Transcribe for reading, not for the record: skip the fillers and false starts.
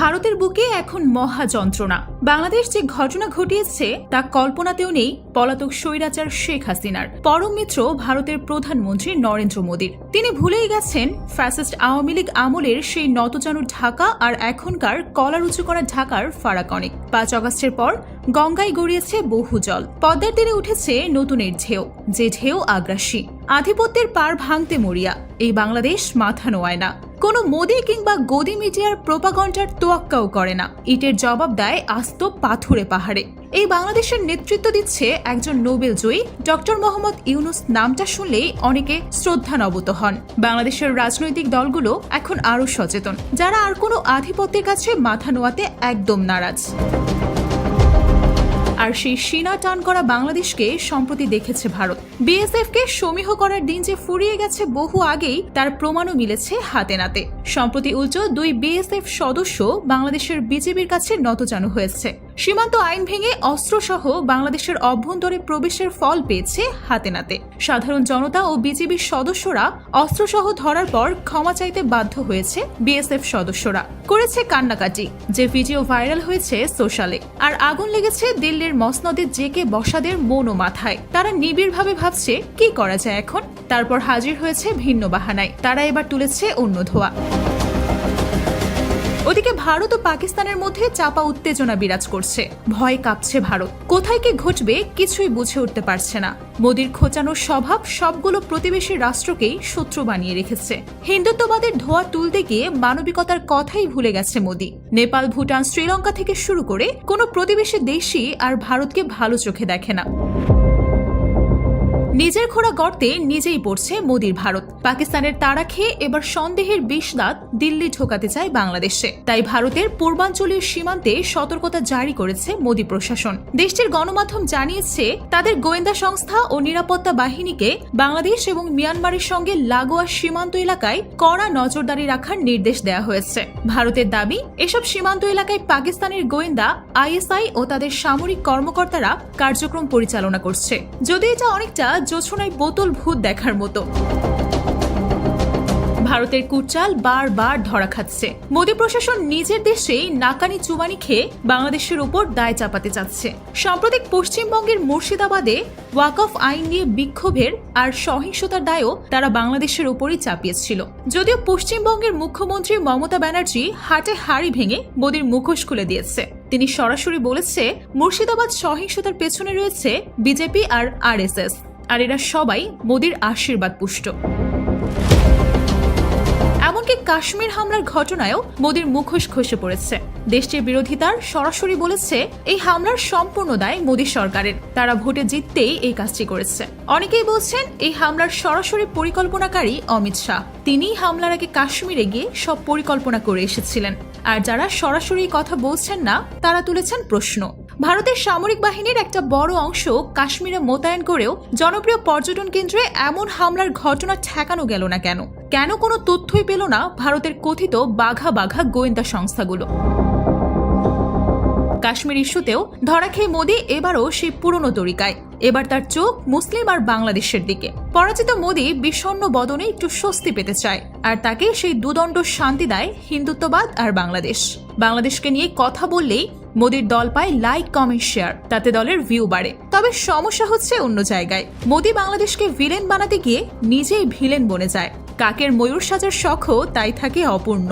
ভারতের বুকে এখন মহা যন্ত্রণা। বাংলাদেশ যে ঘটনা ঘটিয়েছে তা কল্পনাতেও নেই পলাতক স্বৈরাচার শেখ হাসিনার। পরম মিত্র ভারতের প্রধানমন্ত্রী নরেন্দ্র মোদীর। তিনি ভুলেই গেছেন ফ্যাসিস্ট আওয়ামী লীগ আমলের সেই নতজানু ঢাকা আর এখনকার কলার উঁচু করা ঢাকার ফারাক অনেক। ৫ আগস্টের পর গঙ্গায় গড়িয়েছে বহু জল, পদ্মার তীরে উঠেছে নতুনের ঢেউ, যে ঢেউ আগ্রাসী। আধিপত্যের পার ভাঙতে মরিয়া এই বাংলাদেশ মাথা নোয়ায় না। কোনো মোদি কিংবা গদি মিডিয়ার প্রোপাগন্ডার তোয়াক্কাও করে না। ইটের জবাব দেয় আস্ত পাথুরে পাহাড়ে। এই বাংলাদেশের নেতৃত্ব দিচ্ছে একজন নোবেল জয়ী ডক্টর মোহাম্মদ ইউনুস। নামটা শুনলেই অনেকে শ্রদ্ধানবত হন। বাংলাদেশের রাজনৈতিক দলগুলো এখন আরো সচেতন, যারা আর কোনো আধিপত্যের কাছে মাথা নোয়াতে একদম নারাজ। আর সেই সিনা টান করা বাংলাদেশকে সম্প্রতি দেখেছে ভারত। বিএসএফ কে সমীহ করার দিন যে ফুরিয়ে গেছে বহু আগেই, তার প্রমাণও মিলেছে হাতে নাতে। সম্প্রতি উল্টো 2 বিএসএফ সদস্য বাংলাদেশের বিজেপির কাছে নতজানু হয়েছে। সীমান্ত আইন ভেঙে অস্ত্রসহ বাংলাদেশের অভ্যন্তরে প্রবেশের ফল পেয়েছে হাতে নাতে। সাধারণ জনতা ও বিজেপির সদস্যরা অস্ত্রসহ ধরার পর ক্ষমা চাইতে বাধ্য হয়েছে বিএসএফ সদস্যরা। করেছে কান্নাকাটি, যে ভিডিও ভাইরাল হয়েছে সোশ্যালে। আর আগুন লেগেছে দিল্লির মসনদে জেকে বসাদের মন ও মাথায়। তারা নিবিড়ভাবে ভাবছে কি করা যায় এখন। তারপর হাজির হয়েছে ভিন্ন বাহানায়। তারা এবার তুলেছে অন্য ধোয়া। ওদিকে ভারত ও পাকিস্তানের মধ্যে চাপা উত্তেজনা বিরাজ করছে। ভয় কাঁপছে ভারত। কোথায় কি ঘটবে কিছুই বুঝে উঠতে পারছে না। মোদির খোঁচানো স্বভাব সবগুলো প্রতিবেশী রাষ্ট্রকেই শত্রু বানিয়ে রেখেছে। হিন্দুত্ববাদের ধোঁয়া তুলতে গিয়ে মানবিকতার কথাই ভুলে গেছে মোদি। নেপাল, ভুটান, শ্রীলঙ্কা থেকে শুরু করে কোনো প্রতিবেশী দেশই আর ভারতকে ভালো চোখে দেখে না। নিজের খোঁড়া গর্তে নিজেই পড়ছে মোদির ভারত। পাকিস্তানের তাড়া খেয়ে এবার সন্দেহের বিষ দাঁত দিল্লি ঢোকাতে চায় বাংলাদেশে। তাই ভারতের পূর্বাঞ্চলীয় সীমান্তে সতর্কতা জারি করেছে মোদি প্রশাসন। দেশটির গণমাধ্যম জানিয়েছে তাদের গোয়েন্দা সংস্থা ও নিরাপত্তা বাহিনীকে বাংলাদেশ এবং মিয়ানমারের সঙ্গে লাগোয়া সীমান্ত এলাকায় কড়া নজরদারি রাখার নির্দেশ দেওয়া হয়েছে। ভারতের দাবি, এসব সীমান্ত এলাকায় পাকিস্তানের গোয়েন্দা, আইএসআই ও তাদের সামরিক কর্মকর্তারা কার্যক্রম পরিচালনা করছে। যদি এটা অনেকটা জোছনায় বোতল ভূত দেখার মতো। ভারতের কুটচাল বারবার ধরা খাচ্ছে। মোদি প্রশাসন নিজের দেশেই নাকানি চুবানি খেয়ে বাংলাদেশের উপর দায় চাপাতে চাচ্ছে। সাম্প্রতিক পশ্চিমবঙ্গের মুর্শিদাবাদে ওয়াকফ আইন নিয়ে বিক্ষোভের আর সহিংসতার দায়ও তারা বাংলাদেশের উপরই চাপিয়েছিল। যদিও পশ্চিমবঙ্গের মুখ্যমন্ত্রী মমতা ব্যানার্জি হাটে হাড়ি ভেঙে মোদির মুখোশ খুলে দিয়েছে। তিনি সরাসরি বলেছে মুর্শিদাবাদ সহিংসতার পেছনে রয়েছে বিজেপি আর আরএসএস, আর এরা সবাই মোদির আশীর্বাদ পুষ্ট। এমনকি কাশ্মীর হামলার ঘটনায়ও মোদির মুখোশ খসে পড়েছে। দেশটির বিরোধিতার সরাসরি বলেছে এই হামলার সম্পূর্ণ দায় মোদি সরকারের। তারা ভোটে জিততেই এই কাজটি করেছে। অনেকেই বলছেন এই হামলার সরাসরি পরিকল্পনাকারী অমিত শাহ। তিনি হামলার আগে কাশ্মীরে গিয়ে সব পরিকল্পনা করে এসেছিলেন। আর যারা সরাসরি কথা বলছেন না, তারা তুলেছেন প্রশ্ন। ভারতের সামরিক বাহিনীর একটা বড় অংশ কাশ্মীরে মোতায়েন করেও জনপ্রিয় পর্যটন কেন্দ্রে এমন হামলার ঘটনা ঠেকানো গেল না কেন? কেন কোনো তথ্যই পেল না ভারতের কথিত বাঘা বাঘা গোয়েন্দা সংস্থাগুলো? কাশ্মীর ইস্যুতেও ধরা খেয়ে মোদি এবারও সেই পুরনো তরিকায়। এবার তার চোখ মুসলিম আর বাংলাদেশের দিকে। পরাজিত মোদি বিষণ্ণ বদনে একটু স্বস্তি পেতে চায়, আর তাকে সেই দুদণ্ড শান্তি দেয় হিন্দুত্ববাদ আর বাংলাদেশ। বাংলাদেশকে নিয়ে কথা বললেই মোদির দল পায় লাইক, কমেন্ট, শেয়ার। তাতে দলের ভিউ বাড়ে। তবে সমস্যা হচ্ছে অন্য জায়গায়। মোদি বাংলাদেশকে ভিলেন বানাতে গিয়ে নিজেই ভিলেন বনে যায়। কাকের ময়ূর সাজার শখও তাই থাকে অপূর্ণ।